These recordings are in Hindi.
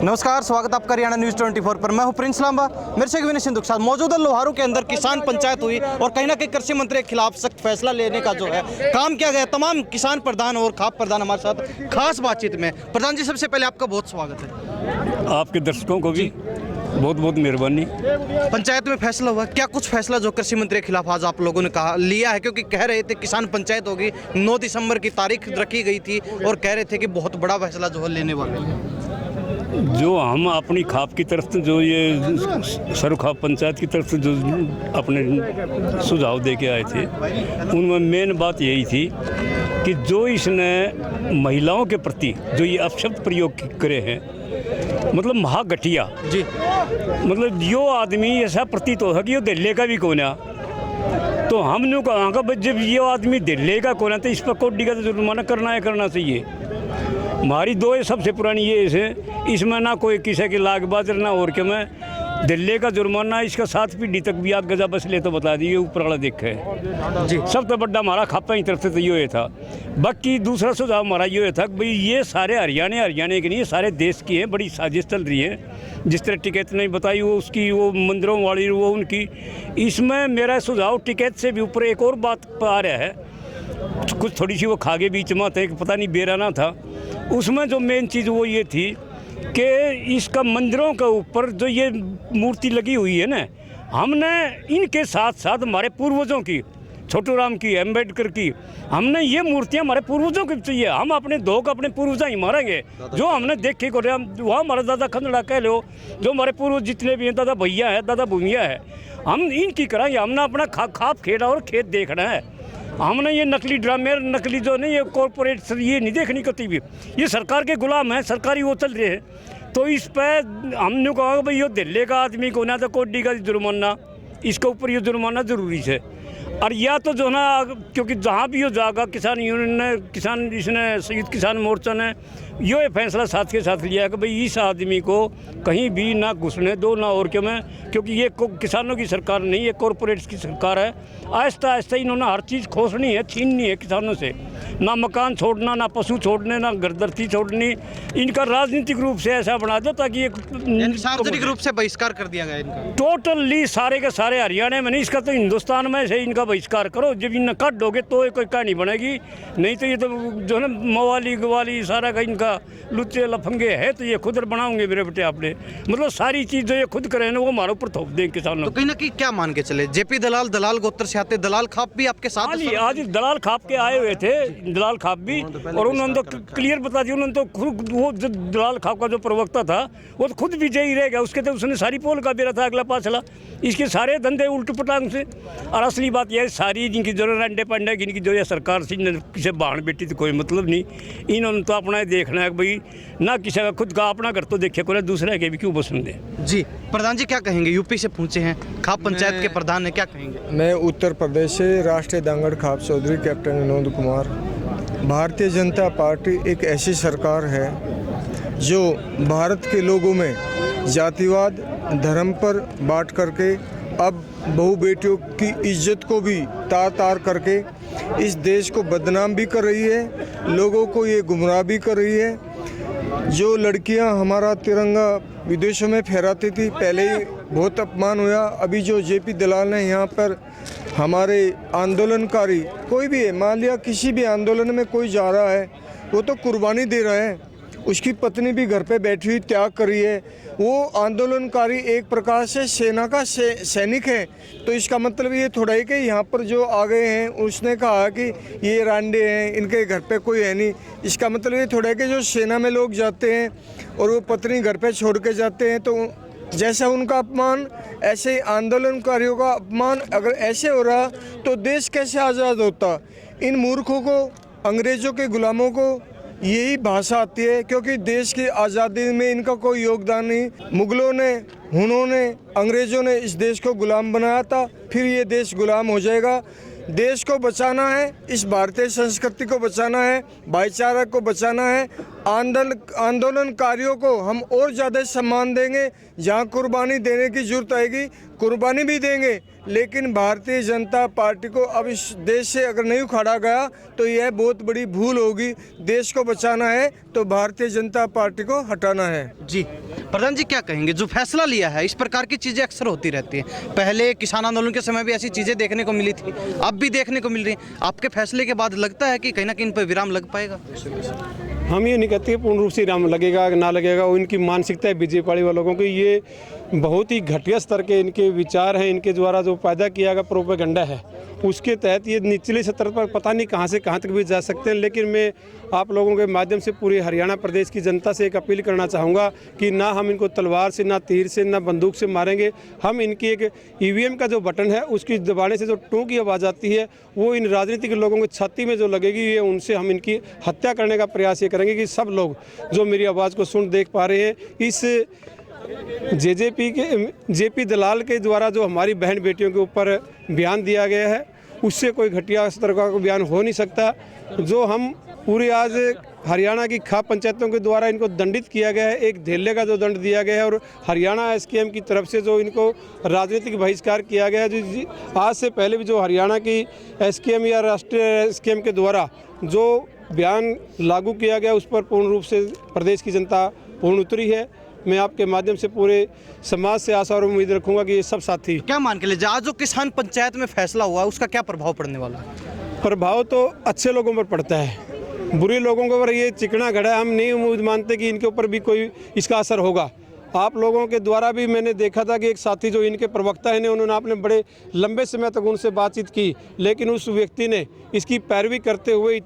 नमस्कार, स्वागत आपका हरियाणा न्यूज़ 24 पर। मैं हूं प्रिंस लांबा। मेरे से विनय सिंधु के साथ मौजूदा लोहारू के अंदर किसान पंचायत हुई और कहीं ना कहीं कृषि मंत्री के खिलाफ सख्त फैसला लेने का जो है काम किया गया। तमाम किसान प्रधान और खाप प्रधान हमारे साथ खास बातचीत में। प्रधान जी, सबसे पहले आपका बहुत स्वागत है। आपके दर्शकों को भी बहुत बहुत मेहरबानी। पंचायत में फैसला हुआ, क्या कुछ फैसला जो कृषि मंत्री के खिलाफ आज आप लोगों ने कहा लिया है? क्योंकि कह रहे थे किसान पंचायत होगी, 9 दिसंबर की तारीख रखी गई थी और कह रहे थे कि बहुत बड़ा फैसला जो है लेने वाले हैं। जो हम अपनी खाप की तरफ से जो ये सरुखाप पंचायत की तरफ से जो अपने सुझाव दे के आए थे, उनमें मेन बात यही थी कि जो इसने महिलाओं के प्रति जो ये अपशब्द प्रयोग करे हैं, मतलब महागठिया जी, मतलब यो आदमी ऐसा प्रतीत हो कि यो दिल्ली का भी कोना, तो हमने कहा कि जब ये आदमी दिल्ली का कोना तो इस पर कोटी का तो जुर्माना करना चाहिए। हमारी दो ये सबसे पुरानी ये है, इसमें ना कोई किसी की लाग बाजर ना और के में दिल्ली का जुर्माना, इसका 7 पीढ़ी तक भी आग गजा बस ले तो बता दिए ऊपर वाला देखे जी। सब तो बड़ा हमारा खापा की तरफ से तो ये था। बाकी दूसरा सुझाव हमारा ये था कि भाई ये सारे हरियाणा के नहीं, सारे देश की हैं, बड़ी साजिश चल रही है। जिस तरह टिकैत नहीं बताई वो उसकी, वो मंदिरों वाली वो उनकी, इसमें मेरा सुझाव टिकैत से भी ऊपर एक और बात आ रहा है, कुछ थोड़ी सी वो खागे बीच में थे, पता नहीं बेराना था। उसमें जो मेन चीज़ वो ये थी कि इसका मंदिरों के ऊपर जो ये मूर्ति लगी हुई है ना, हमने इनके साथ साथ हमारे पूर्वजों की, छोटू राम की, अम्बेडकर की, हमने ये मूर्तियां हमारे पूर्वजों की चाहिए। हम अपने धोख अपने पूर्वजा ही मारेंगे जो हमने देखे को, वहाँ हमारा दादा खंडड़ा कह लो, जो हमारे पूर्वज जितने भी हैं, दादा भैया है, दादा भूमिया है, हम इनकी कराएंगे। हमने अपना खाप खेड़ा और खेत देखना है। हमने ये नकली ड्रामे, नकली जो नहीं, ये कॉरपोरेट ये नहीं देखनी कभी भी। ये सरकार के गुलाम है, सरकारी वो चल रहे हैं। तो इस पर हमने कहा भाई ये दिल्ली का आदमी को ना तो कोटी का जुर्माना, इसके ऊपर ये जुर्माना ज़रूरी है। और या तो जो ना, क्योंकि जहाँ भी ये जाएगा किसान यूनियन ने, किसान इसने संयुक्त किसान मोर्चा ने ये फैसला साथ के साथ लिया कि भाई इस आदमी को कहीं भी ना घुसने दो ना और क्यों में, क्योंकि ये किसानों की सरकार नहीं, ये कॉरपोरेट्स की सरकार है। आहिस्ता आहिस्ता इन्होंने हर चीज़ खोसनी है, छीननी है किसानों से, ना मकान छोड़ना, ना पशु छोड़ने, ना घरदर्ती छोड़नी। इनका राजनीतिक रूप से ऐसा बना दो ताकि सार्वजनिक रूप से बहिष्कार कर दिया गया इनका टोटली सारे के सारे हरियाणा में नहीं, इसका तो हिंदुस्तान में से इनका बहिष्कार करो। जब इन्हें काट दोगे तो कोई कहानी बनेगी, नहीं तो ये तो जो है ना मवाली गवाली सारा का इनका लुच्चे लफंगे है, तो ये खुद बनाओगे मेरे बेटे आपने, मतलब सारी चीज़ जो ये खुद करें ना वो हमारे ऊपर थोप दें किसानों। तो कहीं ना कहीं क्या मान के चले, जेपी दलाल गोत्र से आते, दलाल खाप भी आपके साथ? आज दलाल खाप के आए हुए थे, दलाल खाप भी, और उन्होंने तो क्लियर बता दिया। उन्होंने तो खुद, वो जो दलाल खाप का जो प्रवक्ता था वो तो खुद विजयी रह गया, उसके तो उसने सारी पोल का बेरा था अगला पाछला, इसके सारे धंधे उल्ट पटांग से। और असली बात यह सारी जिनकी जो रंडे पंडे जिनकी जो ये सरकार से किसी बहन बेटी तो कोई मतलब नहीं, इन्होंने तो अपना देखना है भाई, ना किसी का खुद का अपना घर तो देखे को, दूसरे के भी क्यों पसंद है। जी प्रधान जी, क्या कहेंगे? यूपी से पहुंचे हैं, खाप पंचायत के प्रधान है, क्या कहेंगे? मैं उत्तर प्रदेश से राष्ट्रीय दांगड़ खाप चौधरी कैप्टन विनोद कुमार। भारतीय जनता पार्टी एक ऐसी सरकार है जो भारत के लोगों में जातिवाद, धर्म पर बांट करके अब बहू बेटियों की इज्जत को भी तार करके इस देश को बदनाम भी कर रही है, लोगों को ये गुमराह भी कर रही है। जो लड़कियां हमारा तिरंगा विदेशों में फहराती थी, पहले ही बहुत अपमान हुआ। अभी जो जेपी दलाल ने यहाँ पर हमारे आंदोलनकारी, कोई भी है, मान लिया किसी भी आंदोलन में कोई जा रहा है, वो तो कुर्बानी दे रहा है, उसकी पत्नी भी घर पे बैठी हुई त्याग कर रही है, वो आंदोलनकारी एक प्रकार से सेना का सैनिक है। तो इसका मतलब ये थोड़ा ही कि यहाँ पर जो आ गए हैं, उसने कहा कि ये रांडे हैं, इनके घर पे कोई है नहीं। इसका मतलब ये थोड़ा है कि जो सेना में लोग जाते हैं और वो पत्नी घर पे छोड़ के जाते हैं, तो जैसा उनका अपमान ऐसे ही आंदोलनकारियों का अपमान अगर ऐसे हो रहा तो देश कैसे आज़ाद होता। इन मूर्खों को, अंग्रेज़ों के गुलामों को यही भाषा आती है, क्योंकि देश की आज़ादी में इनका कोई योगदान नहीं। मुगलों ने, हुनों ने, अंग्रेज़ों ने इस देश को गुलाम बनाया था, फिर ये देश गुलाम हो जाएगा। देश को बचाना है, इस भारतीय संस्कृति को बचाना है, भाईचारा को बचाना है, आंदोलनकारियों को हम और ज़्यादा सम्मान देंगे। जहाँ कुर्बानी देने की जरूरत आएगी कुर्बानी भी देंगे, लेकिन भारतीय जनता पार्टी को अब इस देश से अगर नहीं उखाड़ा गया तो यह बहुत बड़ी भूल होगी। देश को बचाना है तो भारतीय जनता पार्टी को हटाना है। जी प्रधान जी, क्या कहेंगे? जो फैसला लिया है, इस प्रकार की चीज़ें अक्सर होती रहती हैं। पहले किसान आंदोलन के समय भी ऐसी चीज़ें देखने को मिली थी, अब भी देखने को मिल रही हैं। आपके फैसले के बाद लगता है कि कहीं ना कहीं इन पर विराम लग पाएगा? हम ये नहीं कहते पूर्ण रूप से विराम लगेगा ना लगेगा। उनकी मानसिकता है बीजेपी पार्टी वालों को, ये बहुत ही घटिया स्तर के इनके विचार हैं। इनके द्वारा जो पैदा किया गया प्रोपेगेंडा है, उसके तहत ये निचले स्तर पर पता नहीं कहां से कहां तक भी जा सकते हैं। लेकिन मैं आप लोगों के माध्यम से पूरे हरियाणा प्रदेश की जनता से एक अपील करना चाहूँगा कि ना हम इनको तलवार से, ना तीर से, ना बंदूक से मारेंगे। हम इनकी एक ईवीएम का जो बटन है उसकी दबाने से जो टू की आवाज़ आती है, वो इन राजनीतिक लोगों की छाती में जो लगेगी, ये उनसे हम इनकी हत्या करने का प्रयास ये करेंगे कि सब लोग जो मेरी आवाज़ को सुन देख पा रहे हैं, इस जेपी दलाल के द्वारा जो हमारी बहन बेटियों के ऊपर बयान दिया गया है, उससे कोई घटिया स्तर का बयान हो नहीं सकता। जो हम पूरे आज हरियाणा की खाप पंचायतों के द्वारा इनको दंडित किया गया है, एक धेले का जो दंड दिया गया है, और हरियाणा एसकेएम की तरफ से जो इनको राजनीतिक बहिष्कार किया गया है, जो आज से पहले भी जो हरियाणा की एसकेएम या राष्ट्रीय एसकेएम के द्वारा जो बयान लागू किया गया, उस पर पूर्ण रूप से प्रदेश की जनता पूर्ण उतरी है। मैं आपके माध्यम से पूरे समाज से आशा और उम्मीद रखूंगा कि ये सब साथी क्या मान के लिए आज जो किसान पंचायत में फैसला हुआ, उसका क्या प्रभाव पड़ने वाला है? प्रभाव तो अच्छे लोगों पर पड़ता है, बुरे लोगों के ऊपर ये चिकना घड़ा है। हम नहीं उम्मीद मानते कि इनके ऊपर भी कोई इसका असर होगा। आप लोगों के द्वारा भी मैंने देखा था कि एक साथी जो इनके प्रवक्ता हैं, उन्होंने आपने बड़े लंबे समय तक उनसे बातचीत की, लेकिन उस व्यक्ति ने इसकी पैरवी करते हुए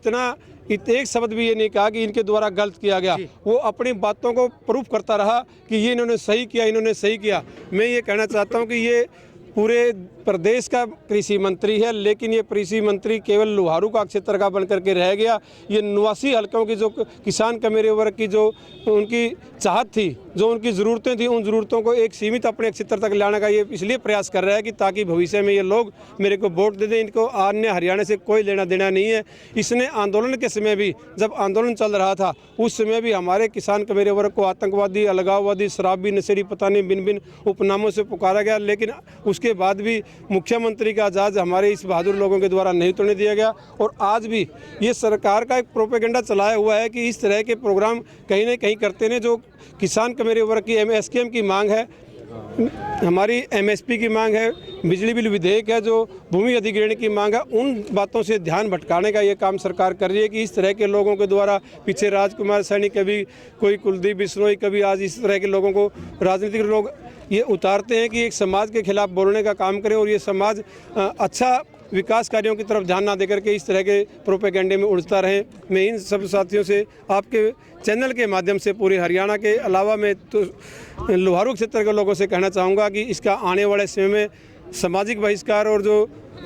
एक शब्द भी ये नहीं कहा कि इनके द्वारा गलत किया गया। वो अपनी बातों को प्रूफ करता रहा कि ये इन्होंने सही किया, इन्होंने सही किया। मैं ये कहना चाहता हूँ कि ये पूरे प्रदेश का कृषि मंत्री है, लेकिन ये कृषि मंत्री केवल लोहारू का क्षेत्र का बन करके रह गया। ये 89 हल्कों की जो किसान कमेरे वर्ग की जो उनकी चाहत थी, जो उनकी ज़रूरतें थी, उन ज़रूरतों को एक सीमित अपने क्षेत्र तक लाने का ये इसलिए प्रयास कर रहा है कि ताकि भविष्य में ये लोग मेरे को वोट दे दें। इनको अन्य हरियाणा से कोई लेना देना नहीं है। इसने आंदोलन के समय भी, जब आंदोलन चल रहा था, उस समय भी हमारे किसान कमेरे वर्ग को आतंकवादी, अलगाववादी, शराबी, नशेड़ी, पता नहीं भिन्न भिन्न उपनामों से पुकारा गया, लेकिन उसके बाद भी मुख्यमंत्री का एजाज़ हमारे इस बहादुर लोगों के द्वारा नहीं तोड़ने दिया गया। और आज भी ये सरकार का एक प्रोपेगेंडा चलाया हुआ है कि इस तरह के प्रोग्राम कहीं ना कहीं करते हैं। जो किसान कमेरे वर्ग की एसकेएम की मांग है, हमारी एमएसपी की मांग है, बिजली बिल विधेयक है, जो भूमि अधिग्रहण की मांग है, उन बातों से ध्यान भटकाने का ये काम सरकार कर रही है कि इस तरह के लोगों के द्वारा पीछे राजकुमार सैनी, कभी कोई कुलदीप बिश्नोई, कभी आज इस तरह के लोगों को राजनीतिक लोग ये उतारते हैं कि एक समाज के खिलाफ बोलने का काम करें और ये समाज अच्छा विकास कार्यों की तरफ ध्यान ना देकर के इस तरह के प्रोपेगेंडे में उलझता रहे। मैं इन सब साथियों से आपके चैनल के माध्यम से पूरे हरियाणा के अलावा मैं तो लोहारू क्षेत्र के लोगों से कहना चाहूँगा कि इसका आने वाले समय में सामाजिक बहिष्कार और जो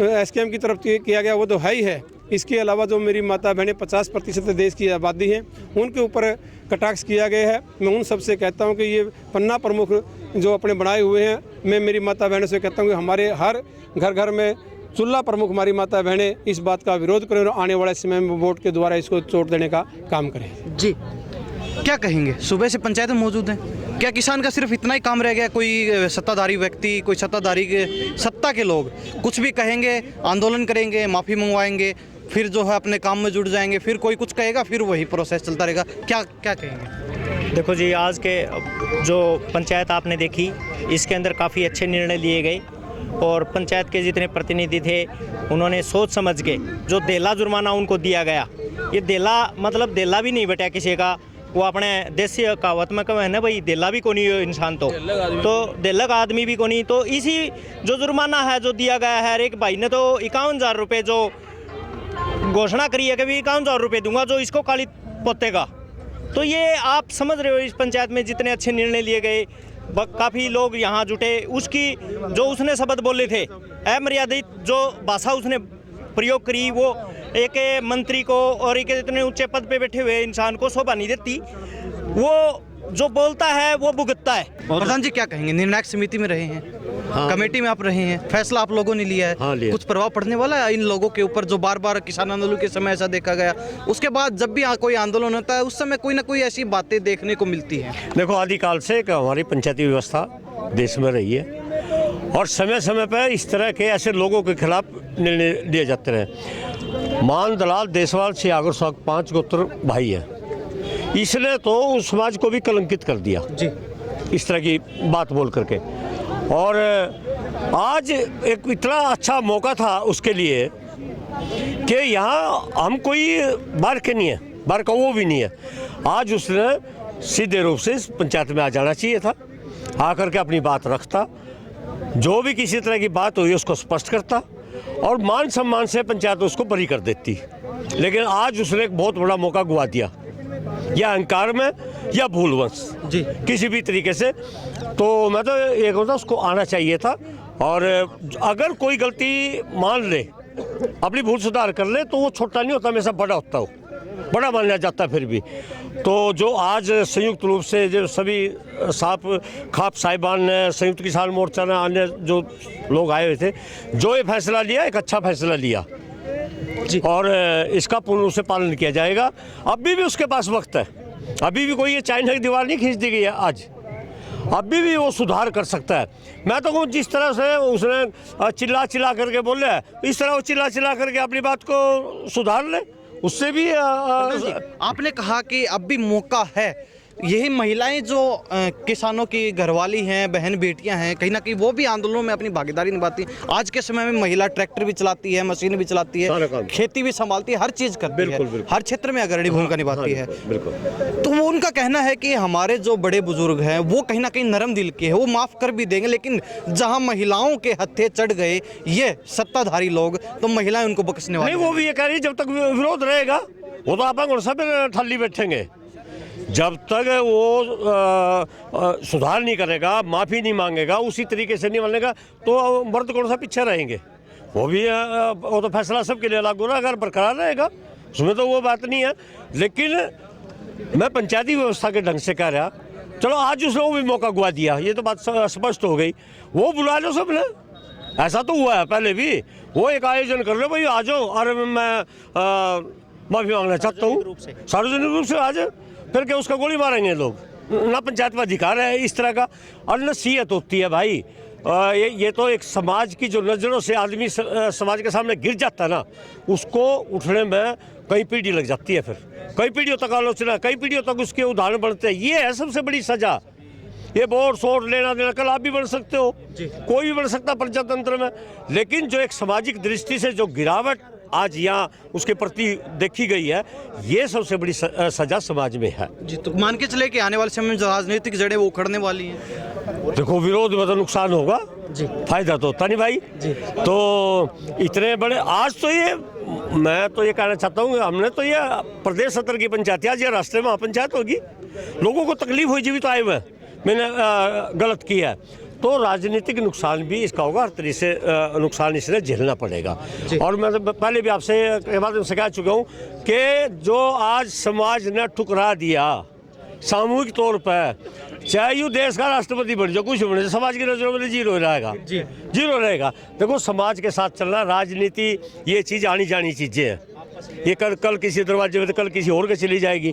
एसकेएम की तरफ किया गया वो तो है ही है। इसके अलावा जो मेरी माता बहनें 50% देश की आबादी हैं, उनके ऊपर कटाक्ष किया गया है। मैं उन सबसे कहता हूं कि ये पन्ना प्रमुख जो अपने बनाए हुए हैं, मैं मेरी माता बहनों से कहता हूं कि हमारे हर घर घर में चूल्हा प्रमुख हमारी माता बहनें इस बात का विरोध करें और आने वाले समय में वोट के द्वारा इसको चोट देने का काम करें। जी क्या कहेंगे? सुबह से पंचायत में मौजूद हैं, क्या किसान का सिर्फ इतना ही काम रह गया? कोई सत्ताधारी व्यक्ति, कोई सत्ता के लोग कुछ भी कहेंगे, आंदोलन करेंगे, माफ़ी मंगवाएंगे, फिर जो है अपने काम में जुट जाएंगे, फिर कोई कुछ कहेगा, फिर वही प्रोसेस चलता रहेगा। क्या कहेंगे? देखो जी, आज के जो पंचायत आपने देखी, इसके अंदर काफ़ी अच्छे निर्णय लिए गए और पंचायत के जितने प्रतिनिधि थे उन्होंने सोच समझ के जो देला जुर्माना उनको दिया गया, ये देला मतलब देला भी नहीं बटा किसी का, वो अपने देसी कहावत में कहे ना भाई, देला भी को नहीं हो इंसान तो देलक आदमी भी को नहीं। तो इसी जो जुर्माना है जो दिया गया है, एक भाई ने तो 51,000 रुपये जो घोषणा करी है कि 51,000 रुपये दूंगा जो इसको काली पोतेगा। तो ये आप समझ रहे हो, इस पंचायत में जितने अच्छे निर्णय लिए गए, काफ़ी लोग यहाँ जुटे। उसकी जो उसने शब्द बोले थे, अमर्यादित जो भाषा उसने प्रयोग करी, वो एक मंत्री को और एक इतने ऊंचे पद पे बैठे हुए इंसान को शोभा नहीं देती। वो जो बोलता है वो भुगतता है। प्रधान जी क्या कहेंगे? निर्णायक समिति में रहे हैं, कमेटी में आप रहे हैं, फैसला आप लोगों ने लिया है, हाँ, लिया। कुछ प्रभाव पड़ने वाला है इन लोगों के ऊपर जो बार बार किसान आंदोलन के समय ऐसा देखा गया, उसके बाद जब भी कोई आंदोलन होता है उस समय कोई ना कोई ऐसी बातें देखने को मिलती हैं? देखो, आदिकाल से हमारी पंचायती व्यवस्था देश में रही है और समय समय पर इस तरह के ऐसे लोगों के खिलाफ निर्णय लिए जाते रहे। मान दलाल देसवाल छियागर साग 5 गोत्र भाई है, इसने तो उस समाज को भी कलंकित कर दिया जी, इस तरह की बात बोल करके। और आज एक इतना अच्छा मौका था उसके लिए कि यहाँ हम कोई बाहर के नहीं है, बाहर का वो भी नहीं है। आज उसने सीधे रूप से इस पंचायत में आ जाना चाहिए था, आकर के अपनी बात रखता, जो भी किसी तरह की बात हुई उसको स्पष्ट करता और मान सम्मान से पंचायत उसको बरी कर देती। लेकिन आज उसने एक बहुत बड़ा मौका गुआ दिया, या अहंकार में या भूलवश जी, किसी भी तरीके से। तो मैं तो ये कहूँगा उसको आना चाहिए था, और अगर कोई गलती मान ले, अपनी भूल सुधार कर ले, तो वो छोटा नहीं होता, हमेशा बड़ा होता हो, बड़ा माना जाता फिर भी। तो जो आज संयुक्त रूप से जो सभी खाप साहिबान ने, संयुक्त किसान मोर्चा ने, अन्य जो लोग आए हुए थे, जो ये फैसला लिया, एक अच्छा फैसला लिया जी, और इसका पूर्ण रूप से पालन किया जाएगा। अभी भी उसके पास वक्त है, अभी भी कोई ये चाइना की दीवार नहीं खींच दी गई है आज, अभी भी वो सुधार कर सकता है। मैं तो कहूँ जिस तरह से उसने चिल्ला चिल्ला करके बोल रहा है, इस तरह वो चिल्ला चिल्ला करके अपनी बात को सुधार ले, उससे भी आपने कहा कि अब भी मौका है। यही महिलाएं जो किसानों की घरवाली हैं, बहन बेटियां हैं, कहीं ना कहीं वो भी आंदोलनों में अपनी भागीदारी निभाती हैं। आज के समय में महिला ट्रैक्टर भी चलाती है, मशीन भी चलाती है, खेती भी संभालती है, हर चीज करती है, हर क्षेत्र में अग्रणी भूमिका निभाती है। तो वो उनका कहना है कि हमारे जो बड़े बुजुर्ग हैं वो कहीं ना कहीं नरम दिल के हैं, वो माफ कर भी देंगे, लेकिन जहां महिलाओं के हत्थे चढ़ गए ये सत्ताधारी लोग, तो महिलाएं उनको बख्शने वाली नहीं। वो भी ये कह रही जब तक विरोध रहेगा वो तो आप सब ठल्ली बैठेंगे, जब तक वो सुधार नहीं करेगा, माफ़ी नहीं मांगेगा, उसी तरीके से नहीं मानेगा, तो मर्द कौन सा पीछे रहेंगे। वो तो फैसला सबके लिए लागू रहा, अगर बरकरार रहेगा उसमें तो वो बात नहीं है। लेकिन मैं पंचायती व्यवस्था के ढंग से कह रहा, चलो आज उसने वो भी मौका गुआ दिया, ये तो बात स्पष्ट हो गई। वो बुला लो सबने, ऐसा तो हुआ है पहले भी, वो एक आयोजन कर लो, भाई आ जाओ, और मैं माफ़ी मांगना चाहता हूँ, सार्वजनिक रूप से आज, फिर क्या उसका गोली मारेंगे लोग? ना पंचायत में अधिकार है इस तरह का, और नसीहत होती है भाई। ये तो एक समाज की जो नज़रों से आदमी समाज के सामने गिर जाता है ना, उसको उठने में कई पीढ़ी लग जाती है, फिर कई पीढ़ियों तक आलोचना, कई पीढ़ियों तक उसके उदाहरण बनते हैं। ये है सबसे बड़ी सजा। ये वोट शोट लेना देना, कल आप भी बन सकते हो, कोई भी बन सकता प्रजातंत्र में, लेकिन जो एक सामाजिक दृष्टि से जो गिरावट आज यहाँ उसके प्रति देखी गई है, ये सबसे बड़ी सजा समाज में है जी। तो मान के चले कि आने वाले समय में जो राजनीतिक जड़ें वो उखड़ने वाली हैं। देखो, विरोध में तो नुकसान होगा जी, फायदा तो होता नहीं भाई जी। तो इतने बड़े आज तो ये, मैं तो ये कहना चाहता हूँ, हमने तो ये प्रदेश स्तर की पंचायत, आज ये राष्ट्रीय महापंचायत होगी, लोगों को तकलीफ हुई, जी तो आए हुए मैंने गलत किया है, तो राजनीतिक नुकसान भी इसका होगा, हर तरीके से नुकसान इसने झेलना पड़ेगा। और मैं तो पहले भी आपसे कह चुका हूँ कि जो आज समाज ने ठुकरा दिया सामूहिक तौर पर, चाहे यू देश का राष्ट्रपति बन जाओ, कुछ बने, समाज की नजरों में जीरो रहेगा जी, जीरो रहेगा। देखो, समाज के साथ चलना, राजनीति ये चीज़ आनी जानी चीज़ें हैं, ये कल किसी दरवाजे में तो कल किसी और के चली जाएगी,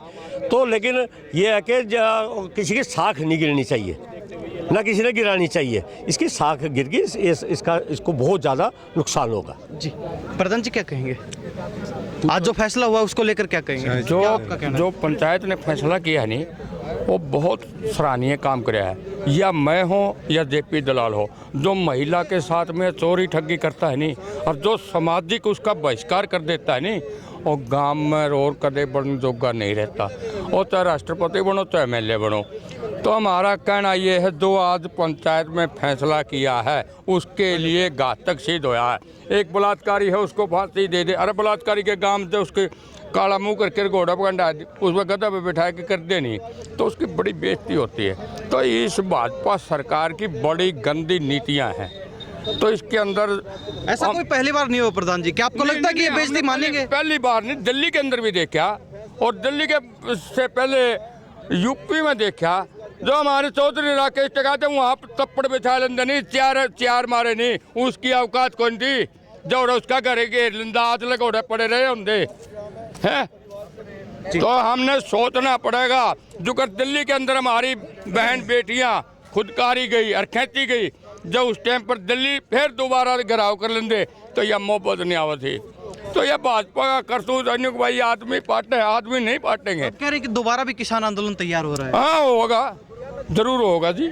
तो लेकिन ये है कि किसी की साख नहीं गिरनी चाहिए, ना किसी ने गिरानी चाहिए। इसकी साख गिर गई, इसको बहुत ज़्यादा नुकसान होगा जी। प्रधान जी क्या कहेंगे, आज जो फैसला हुआ उसको लेकर क्या कहेंगे? जो पंचायत ने फैसला किया है नहीं, वो बहुत सराहनीय काम कराया है। या मैं हो या जेपी दलाल हो, जो महिला के साथ में चोरी ठगी करता है नहीं, और जो सामाजिक उसका बहिष्कार कर देता है नहीं, और गांव में और कदे बनने जोगा नहीं रहता, और चाहे राष्ट्रपति बनो चाहे MLA बनो। तो हमारा कहना ये है, जो आज पंचायत में फैसला किया है उसके लिए घातक सिद्ध होया है। एक बलात्कारी है, उसको फांसी दे दे, अरे बलात्कारी के गांव से उसके काला मुंह करके घोड़ा पकड़ा उसमें गधा पे बिठा के कर दे नहीं, तो उसकी बड़ी बेइज्जती होती है। तो इस भाजपा सरकार की बड़ी गंदी नीतियां हैं, तो इसके अंदर ऐसा कोई पहली बार नहीं हो प्रधान जी, क्या आपको लगता है कि ये बेइज्जती मानेंगे? पहली बार नहीं, दिल्ली के अंदर भी देखा, और दिल्ली के से पहले यूपी में देखा, जो हमारे चौधरी राकेश टिका थे वहाँ पर तप्पड़ बिछा लेंदे नहीं, चार मारे नहीं, उसकी औकात कौन थी जो उसका घर घेर लेंदा, हाथ लगोड़े पड़े रहे होंगे हैं। तो हमने सोचना पड़ेगा जो कर दिल्ली के अंदर हमारी बहन बेटियां खुदकारी गई और खेती गई, जब उस टाइम पर दिल्ली फिर दोबारा घराव कर लेंदे तो यह मोहब्बत नहीं आवत थी। तो यह भाजपा का करतूत अनिक भाई आदमी पाटे, आदमी नहीं पाटेंगे। कह रहे हैं कि दोबारा भी किसान आंदोलन तैयार हो रहा है। हाँ होगा, जरूर होगा जी,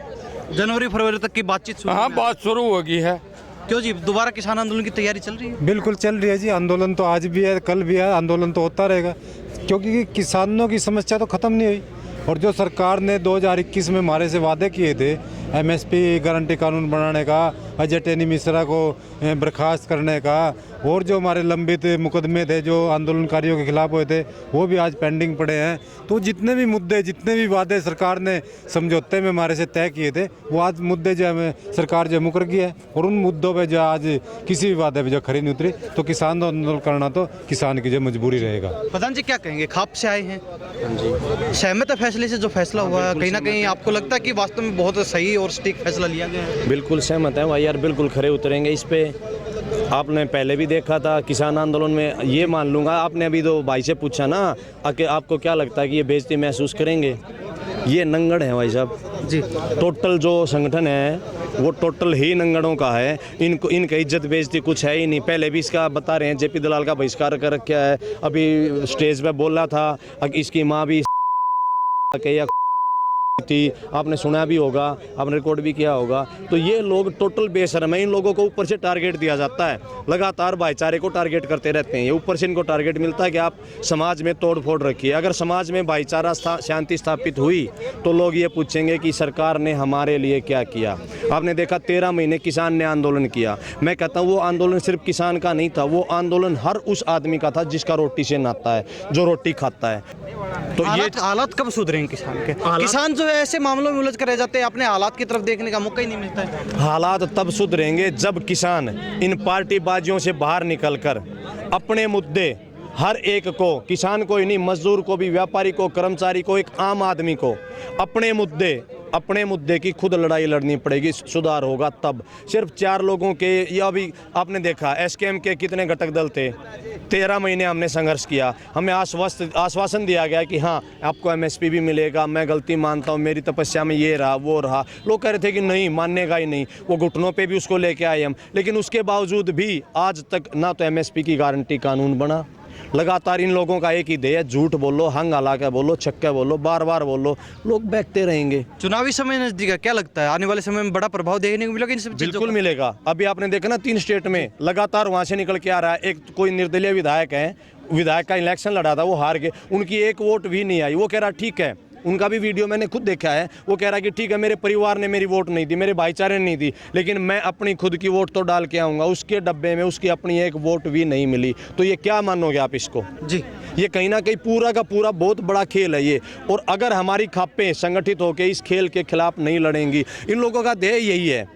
जनवरी फरवरी तक की बातचीत शुरू हाँ है। बात शुरू होगी है। क्यों जी, दोबारा किसान आंदोलन की तैयारी चल रही है? बिल्कुल चल रही है जी, आंदोलन तो आज भी है, कल भी है, आंदोलन तो होता रहेगा, क्योंकि किसानों की समस्या तो ख़त्म नहीं हुई। और जो सरकार ने 2021 में हमारे से वादे किए थे, एमएसपी गारंटी कानून बनाने का, अजय टेनी मिश्रा को बर्खास्त करने का, और जो हमारे लंबित मुकदमे थे जो आंदोलनकारियों के खिलाफ हुए थे वो भी आज पेंडिंग पड़े हैं। तो जितने भी मुद्दे, जितने भी वादे सरकार ने समझौते में हमारे से तय किए थे, वो आज मुद्दे जो है सरकार जो मुकर गई है। और उन मुद्दों पे जो आज किसी भी वादे पे जो खरी नहीं उतरी, तो किसान आंदोलन करना तो किसान की जो मजबूरी रहेगा। प्रधान जी क्या कहेंगे, खाप से आए हैं, सहमत है फैसले से? जो फैसला हुआ है कहीं ना कहीं आपको लगता है कि वास्तव में बहुत सही और सटीक फैसला लिया गया है? बिल्कुल सहमत है भाई यार, बिल्कुल खरे उतरेंगे इस पे। आपने पहले भी देखा था किसान आंदोलन में, ये मान लूँगा, आपने अभी तो भाई से पूछा ना कि आपको क्या लगता है कि ये बेइज्जती महसूस करेंगे, ये नंगड़ है भाई साहब जी। टोटल जो संगठन है वो टोटल ही नंगड़ों का है, इनको इनका इज्जत बेइज्जती कुछ है ही नहीं। पहले भी इसका बता रहे हैं, जेपी दलाल का बहिष्कार कर रखा है, अभी स्टेज पे बोल रहा था इसकी माँ भी थी, आपने सुना भी होगा, आपने रिकॉर्ड भी किया होगा। तो ये लोग टोटल बेशर्म है, इन लोगों को ऊपर से टारगेट दिया जाता है, लगातार भाईचारे को टारगेट करते रहते हैं। ये ऊपर से इनको टारगेट मिलता है कि आप समाज में तोड़ फोड़ रखिए। अगर समाज में भाईचारा शांति स्थापित हुई तो लोग ये पूछेंगे कि सरकार ने हमारे लिए क्या किया। आपने देखा 13 महीने किसान ने आंदोलन किया। मैं कहता हूँ वो आंदोलन सिर्फ किसान का नहीं था, वो आंदोलन हर उस आदमी का था जिसका रोटी से नाता है, जो रोटी खाता है। तो ये हालात कब सुधरेंगे किसान के? किसान जो है ऐसे मामलों में उलझ कर रह जाते हैं, अपने हालात की तरफ देखने का मौका ही नहीं मिलता है। हालात तब सुधरेंगे जब किसान इन पार्टीबाजियों से बाहर निकलकर अपने मुद्दे, हर एक को, किसान को ही नहीं, मजदूर को भी, व्यापारी को, कर्मचारी को, एक आम आदमी को अपने मुद्दे की खुद लड़ाई लड़नी पड़ेगी, सुधार होगा तब। सिर्फ 4 लोगों के, या अभी आपने देखा एसकेएम के कितने घटक दल थे, 13 महीने हमने संघर्ष किया, हमें आश्वासन दिया गया कि हाँ आपको एमएसपी भी मिलेगा, मैं गलती मानता हूँ, मेरी तपस्या में ये रहा वो रहा। लोग कह रहे थे कि नहीं मानेगा ही नहीं, वो घुटनों पे भी उसको लेके आए हम, लेकिन उसके बावजूद भी आज तक ना तो एमएसपी की गारंटी कानून बना। लगातार इन लोगों का एक ही ध्येय है, झूठ बोलो, हंग हला के बोलो, छक्के बोलो, बार बार बोलो, लोग बहकते रहेंगे। चुनावी समय नजदीक है, क्या लगता है आने वाले समय में बड़ा प्रभाव देखने को मिलेगा इन सब चीजों बिल्कुल का? मिलेगा। अभी आपने देखा ना 3 स्टेट में लगातार वहां से निकल के आ रहा है। एक कोई निर्दलीय विधायक है, विधायक का इलेक्शन लड़ा था, वो हार गए, उनकी एक वोट भी नहीं आई। वो कह रहा ठीक है, उनका भी वीडियो मैंने खुद देखा है, वो कह रहा है कि ठीक है मेरे परिवार ने मेरी वोट नहीं दी, मेरे भाईचारे ने नहीं दी, लेकिन मैं अपनी खुद की वोट तो डाल के आऊँगा। उसके डब्बे में उसकी अपनी एक वोट भी नहीं मिली। तो ये क्या मानोगे आप इसको जी? ये कहीं ना कहीं पूरा का पूरा बहुत बड़ा खेल है ये। और अगर हमारी खापें संगठित होकर इस खेल के खिलाफ नहीं लड़ेंगी, इन लोगों का ध्येय यही है,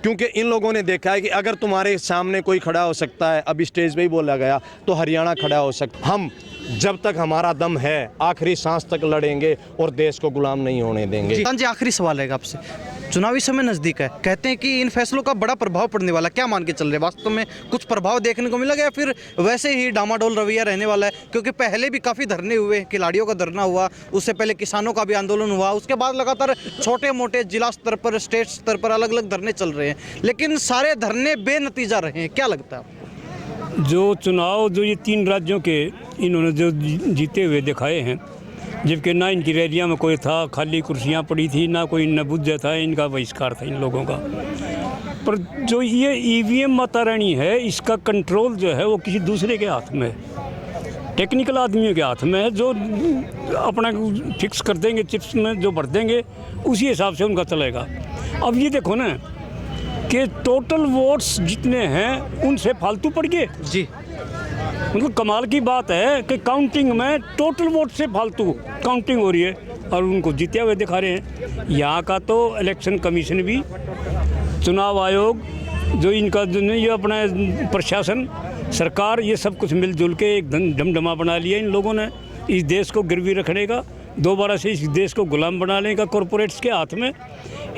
क्योंकि इन लोगों ने देखा है कि अगर तुम्हारे सामने कोई खड़ा हो सकता है, अभी स्टेज पे ही बोला गया, तो हरियाणा खड़ा हो सकता। हम जब तक हमारा दम है आखिरी सांस तक लड़ेंगे और देश को गुलाम नहीं होने देंगे। जी आखिरी सवाल है आपसे, चुनावी समय नजदीक है, कहते हैं कि इन फैसलों का बड़ा प्रभाव पड़ने वाला, क्या मान के चल रहे हैं? वास्तव में कुछ प्रभाव देखने को मिला या फिर वैसे ही डामाडोल रवैया रहने वाला है? क्योंकि पहले भी काफ़ी धरने हुए, खिलाड़ियों का धरना हुआ, उससे पहले किसानों का भी आंदोलन हुआ, उसके बाद लगातार छोटे मोटे जिला स्तर पर, स्टेट स्तर पर अलग अलग धरने चल रहे हैं, लेकिन सारे धरने बेनतीजा रहे हैं। क्या लगता है आपको? जो चुनाव जो ये 3 राज्यों के इन्होंने जो जीते हुए दिखाए हैं, जबकि ना इनकी रैलियां में कोई था, खाली कुर्सियां पड़ी थी, ना कोई नबुज्जा था, इनका बहिष्कार था इन लोगों का। पर जो ये ईवीएम माता रानी है, इसका कंट्रोल जो है वो किसी दूसरे के हाथ में है, टेक्निकल आदमियों के हाथ में है, जो अपना फिक्स कर देंगे, चिप्स में जो भर देंगे उसी हिसाब से उनका चलेगा। अब ये देखो ना कि टोटल वोट्स जितने हैं उनसे फालतू पड़ गए जी। मतलब कमाल की बात है कि काउंटिंग में टोटल वोट से फालतू काउंटिंग हो रही है और उनको जीते हुए दिखा रहे हैं। यहाँ का तो इलेक्शन कमीशन भी, चुनाव आयोग, जो इनका जो ये अपना प्रशासन, सरकार, ये सब कुछ मिलजुल के एक धमधमा बना लिया इन लोगों ने इस देश को गिरवी रखने का। दोबारा से इस देश को गुलाम बना लेगा कॉरपोरेट्स के हाथ में।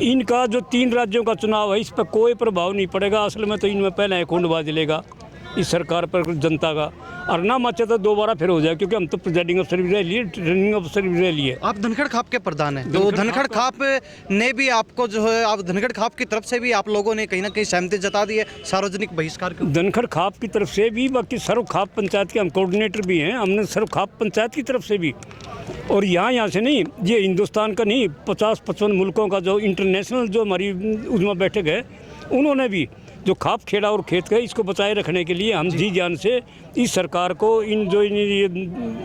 इनका जो 3 राज्यों का चुनाव है, इस पर कोई प्रभाव नहीं पड़ेगा। असल में तो इनमें पहले एक हुंड बाजलेगा इस सरकार पर जनता का, और ना मचे तो दोबारा फिर हो जाए, क्योंकि हम तो प्रिजाइडिंग अफसर भी रह लिए, ट्रेनिंग अफसर भी रह लिए। आप धनखड़ खाप के प्रधान हैं, तो धनखड़ खाप ने भी आपको जो है, आप धनखड़ खाप की तरफ से भी आप लोगों ने कहीं ना कहीं सहमति जता दी है सार्वजनिक बहिष्कार की। धनखड़ खाप की तरफ से भी, बाकी सर्व खाप पंचायत के हम कोऑर्डिनेटर भी हैं, हमने सर्व खाप पंचायत की तरफ से भी, और यहाँ से नहीं, ये हिंदुस्तान का नहीं, 50-55 मुल्कों का जो इंटरनेशनल जो हमारी उजमा बैठक है, उन्होंने भी जो खाप खेड़ा और खेत का इसको बचाए रखने के लिए हम जी जान से इस सरकार को, इन जो ये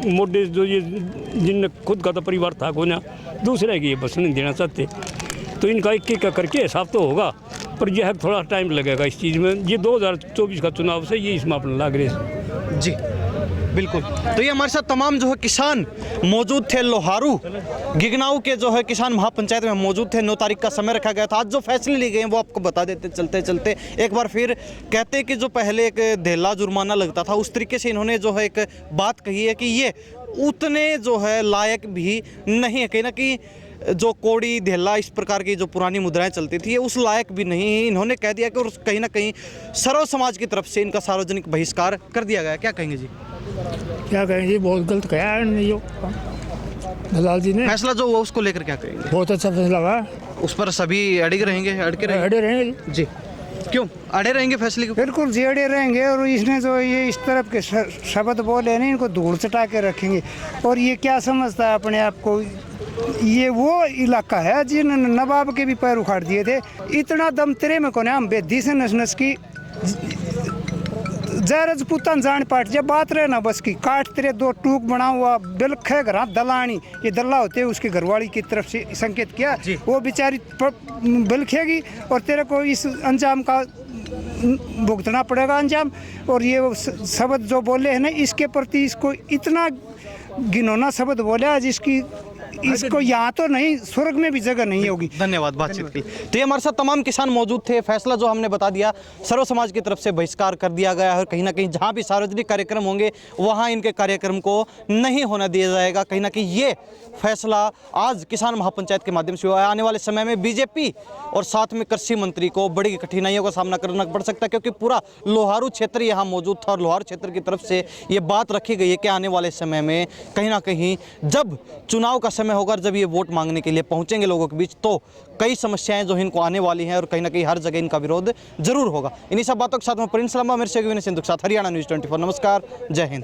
मोटे जो ये जिन खुद का तो परिवार था को ना दूसरे की ये बस नहीं देना चाहते, तो इनका एक करके हिसाब तो होगा, पर यह थोड़ा टाइम लगेगा इस चीज़ में। ये 2024 का चुनाव से ये इसमें अपना लाग रहे जी बिल्कुल। तो ये हमारे साथ तमाम जो है किसान मौजूद थे। लोहारू गिगनाऊ के जो है किसान महापंचायत में मौजूद थे। 9 तारीख का समय रखा गया था। आज जो फैसले लिए गए हैं वो आपको बता देते चलते चलते एक बार फिर कहते हैं कि जो पहले एक धेला जुर्माना लगता था, उस तरीके से इन्होंने जो है एक बात कही है कि ये उतने जो है लायक भी नहीं है। कहीं ना कहीं जो कोड़ी धेला इस प्रकार की जो पुरानी मुद्राएं चलती थी, ये उस लायक भी नहीं है। इन्होंने कह दिया कि और कहीं ना कहीं सर्व समाज की तरफ से इनका सार्वजनिक बहिष्कार कर दिया गया। क्या कहेंगे जी? क्या कहेंगे, बहुत गलत कहा है ये दलाल जी ने। फैसला जो हुआ उसको लेकर क्या कहेंगे? बहुत अच्छा फैसला हुआ, उस पर सभी अड़े रहेंगे, अड़े रहेंगे जी। क्यों अड़े रहेंगे फैसले के? बिल्कुल जी अड़े रहेंगे। और इसने जो ये इस तरफ के शब्द बोले ना, इनको धूल चटा के रखेंगे। और ये क्या समझता है अपने आप को, ये वो इलाका है जिन्होंने नवाब के भी पैर उखाड़ दिए थे। इतना दम तेरे में कौन है, हम बेदी से नस की जैरज पुतन जान पाट जब बात रहे ना बस की, काट तेरे 2 टूक बना हुआ बिलखे घर दलानी, ये दल्ला होते उसके घरवाली की तरफ से संकेत किया, वो बेचारी बिलखेगी और तेरे को इस अंजाम का भुगतना पड़ेगा अंजाम। और ये शब्द जो बोले हैं ना, इसके प्रति इसको इतना घिनौना शब्द बोले आज, इसको यहाँ तो नहीं, स्वर्ग में भी जगह नहीं होगी। धन्यवाद बातचीत के लिए। तो ये हमारे साथ तमाम किसान मौजूद थे। फैसला जो हमने बता दिया, सर्व समाज की तरफ से बहिष्कार कर दिया गया है। और कहीं ना कहीं जहाँ भी सार्वजनिक कार्यक्रम होंगे वहाँ इनके कार्यक्रम को नहीं होने दिया जाएगा। कहीं ना कहीं ये फैसला आज किसान महापंचायत के माध्यम से हुआ है। आने वाले समय में बीजेपी और साथ में कृषि मंत्री को बड़ी कठिनाइयों का सामना करना पड़ सकता है, क्योंकि पूरा लोहारू क्षेत्र यहाँ मौजूद था और लोहारू क्षेत्र की तरफ से ये बात रखी गई है कि आने वाले समय में कहीं ना कहीं जब चुनाव का समय होगा, जब ये वोट मांगने के लिए पहुंचेंगे लोगों के बीच, तो कई समस्याएं जो इनको आने वाली हैं और कहीं ना कहीं हर जगह इनका विरोध जरूर होगा। इन्हीं सब बातों के साथ में प्रिंस लांबा, मेरे से विनय सिंधु के साथ हरियाणा न्यूज़ 24। नमस्कार, जय हिंद।